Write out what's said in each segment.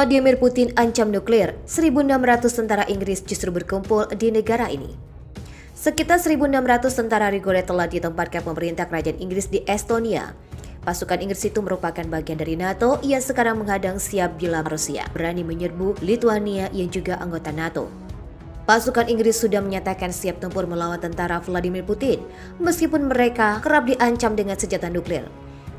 Vladimir Putin ancam nuklir, 1.600 tentara Inggris justru berkumpul di negara ini. Sekitar 1.600 tentara reguler telah ditempatkan pemerintah kerajaan Inggris di Estonia. Pasukan Inggris itu merupakan bagian dari NATO yang sekarang menghadang siap bila Rusia berani menyerbu Lithuania yang juga anggota NATO. Pasukan Inggris sudah menyatakan siap tempur melawan tentara Vladimir Putin, meskipun mereka kerap diancam dengan senjata nuklir.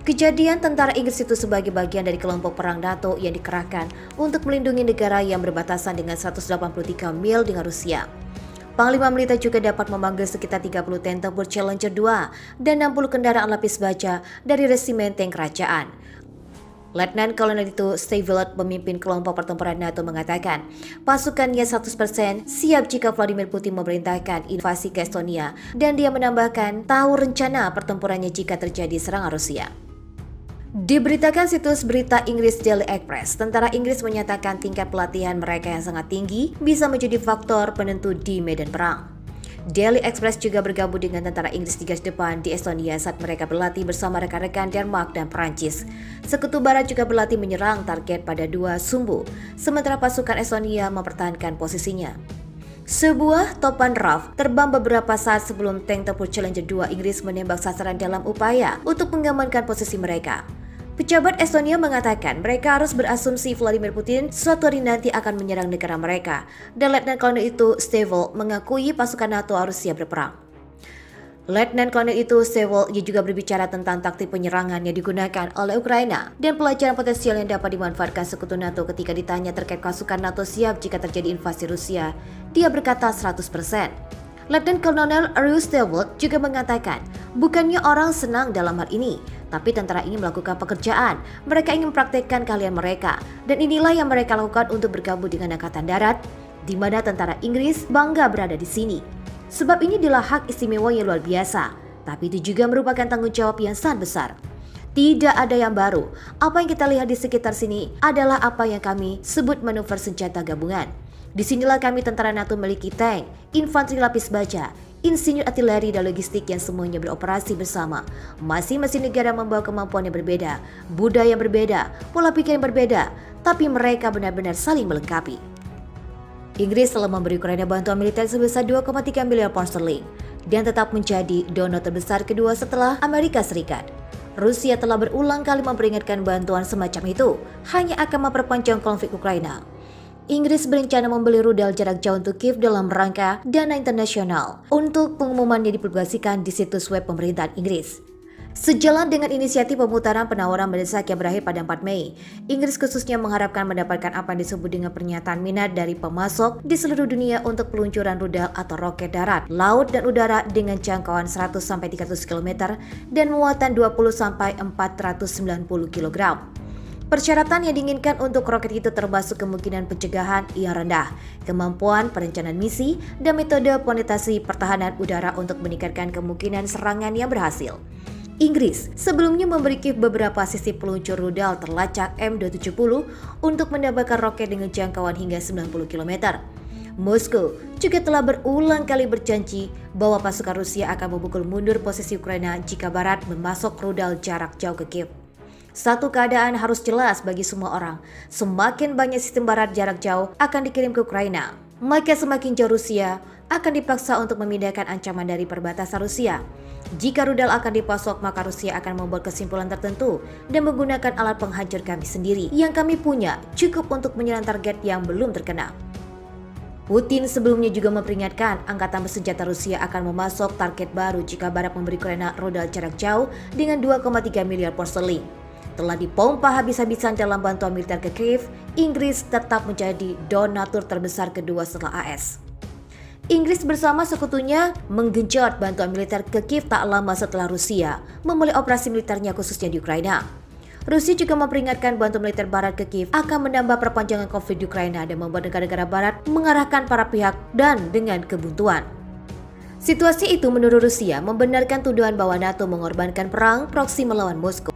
Kejadian tentara Inggris itu sebagai bagian dari kelompok perang NATO yang dikerahkan untuk melindungi negara yang berbatasan dengan 183 mil dengan Rusia. Panglima militer juga dapat memanggil sekitar 30 tank tempur Challenger 2 dan 60 kendaraan lapis baja dari resimen tank kerajaan. Letnan Kolonel itu Steve Willett, pemimpin kelompok pertempuran NATO, mengatakan pasukannya 100% siap jika Vladimir Putin memerintahkan invasi ke Estonia, dan dia menambahkan tahu rencana pertempurannya jika terjadi serangan Rusia. Diberitakan situs berita Inggris Daily Express, tentara Inggris menyatakan tingkat pelatihan mereka yang sangat tinggi bisa menjadi faktor penentu di medan perang. Daily Express juga bergabung dengan tentara Inggris di garis depan di Estonia saat mereka berlatih bersama rekan-rekan Denmark dan Prancis. Sekutu Barat juga berlatih menyerang target pada 2 sumbu, sementara pasukan Estonia mempertahankan posisinya. Sebuah topan RAF terbang beberapa saat sebelum tank tempur Challenger 2 Inggris menembak sasaran dalam upaya untuk mengamankan posisi mereka. Pejabat Estonia mengatakan mereka harus berasumsi Vladimir Putin suatu hari nanti akan menyerang negara mereka, dan Letnan Kolonel itu Steve mengakui pasukan NATO harus siap berperang. Letnan Kolonel itu Steve juga berbicara tentang taktik penyerangan yang digunakan oleh Ukraina dan pelajaran potensial yang dapat dimanfaatkan sekutu NATO ketika ditanya terkait pasukan NATO siap jika terjadi invasi Rusia. Dia berkata 100%. Letnan Kolonel Arius Stewart juga mengatakan, bukannya orang senang dalam hal ini, tapi tentara ini melakukan pekerjaan. Mereka ingin mempraktekkan keahlian mereka, dan inilah yang mereka lakukan untuk bergabung dengan Angkatan Darat, di mana tentara Inggris bangga berada di sini. Sebab ini adalah hak istimewa yang luar biasa, tapi itu juga merupakan tanggung jawab yang sangat besar. Tidak ada yang baru. Apa yang kita lihat di sekitar sini adalah apa yang kami sebut manuver senjata gabungan. Disinilah kami tentara NATO memiliki tank, infanteri lapis baja, insinyur artileri dan logistik yang semuanya beroperasi bersama. Masing-masing negara membawa kemampuan yang berbeda, budaya yang berbeda, pola pikir yang berbeda, tapi mereka benar-benar saling melengkapi. Inggris telah memberi Ukraina bantuan militer sebesar 2,3 miliar pound sterling dan tetap menjadi donor terbesar kedua setelah Amerika Serikat. Rusia telah berulang kali memperingatkan bantuan semacam itu hanya akan memperpanjang konflik Ukraina. Inggris berencana membeli rudal jarak jauh untuk Kiev dalam rangka dana internasional. Untuk pengumumannya dipublikasikan di situs web pemerintahan Inggris. Sejalan dengan inisiatif pemutaran penawaran mendesak yang berakhir pada 4 Mei, Inggris khususnya mengharapkan mendapatkan apa yang disebut dengan pernyataan minat dari pemasok di seluruh dunia untuk peluncuran rudal atau roket darat, laut dan udara dengan jangkauan 100-300 km dan muatan 20-490 kg. Persyaratan yang diinginkan untuk roket itu termasuk kemungkinan pencegahan yang rendah, kemampuan perencanaan misi, dan metode penetasi pertahanan udara untuk meningkatkan kemungkinan serangan yang berhasil. Inggris sebelumnya memberi Kiev beberapa sistem peluncur rudal terlacak M270 untuk menembakkan roket dengan jangkauan hingga 90 km. Moskow juga telah berulang kali berjanji bahwa pasukan Rusia akan memukul mundur posisi Ukraina jika Barat memasok rudal jarak jauh ke Kiev. Satu keadaan harus jelas bagi semua orang, semakin banyak sistem Barat jarak jauh akan dikirim ke Ukraina, maka semakin jauh Rusia akan dipaksa untuk memindahkan ancaman dari perbatasan Rusia. Jika rudal akan dipasok, maka Rusia akan membuat kesimpulan tertentu dan menggunakan alat penghancur kami sendiri yang kami punya cukup untuk menyerang target yang belum terkena. Putin sebelumnya juga memperingatkan angkatan bersenjata Rusia akan memasok target baru jika Barat memberi Ukraina rudal jarak jauh dengan 2,3 miliar pound sterling. Telah dipompa habis-habisan dalam bantuan militer ke Kiev, Inggris tetap menjadi donatur terbesar kedua setelah AS. Inggris bersama sekutunya menggenjot bantuan militer ke Kiev tak lama setelah Rusia memulai operasi militernya khususnya di Ukraina. Rusia juga memperingatkan bantuan militer Barat ke Kiev akan menambah perpanjangan konflik di Ukraina dan membuat negara-negara Barat mengarahkan para pihak dan dengan kebuntuan. Situasi itu menurut Rusia membenarkan tuduhan bahwa NATO mengorbankan perang proksi melawan Moskow.